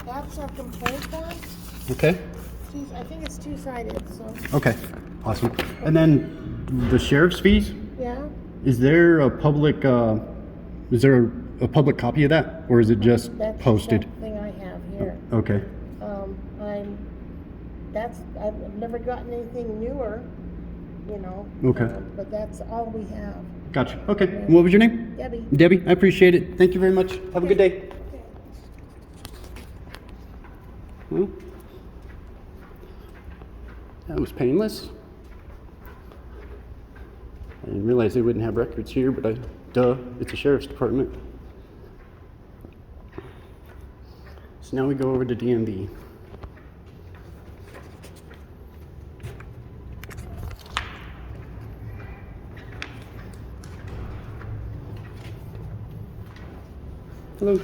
That's our complaint form. Okay. I think it's two-sided, so. Okay. Awesome. And then the sheriff's fees? Yeah. Is there a public copy of that, or is it just That's posted? the thing I have here. Okay. I've never gotten anything newer, you know. Okay. But that's all we have. Gotcha. Okay. What was your name? Debbie. Debbie, I appreciate it. Thank you very much. Have a good day. Well, that was painless. I didn't realize they wouldn't have records here, but duh, it's a sheriff's department. So now we go over to DMV. Hello.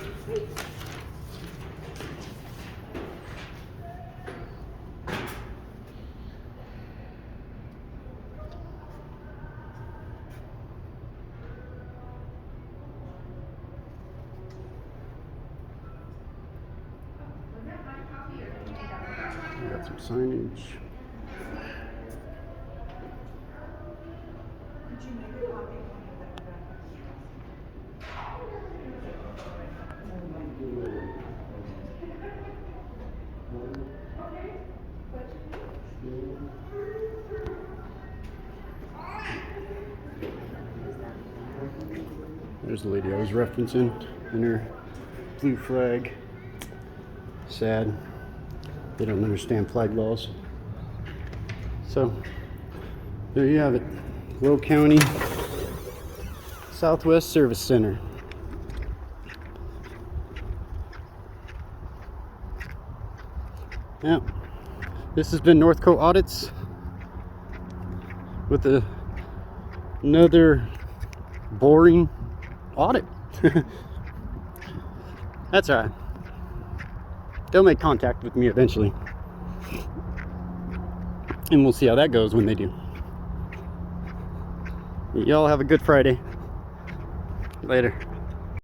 Got some signage. There's the lady I was referencing in her blue flag. Sad. They don't understand flag laws. So, there you have it. Weld County Southwest Service Center. Yeah. This has been North Coast Audits with another boring audit. That's all right. They'll make contact with me eventually. And we'll see how that goes when they do. Y'all have a good Friday. Later.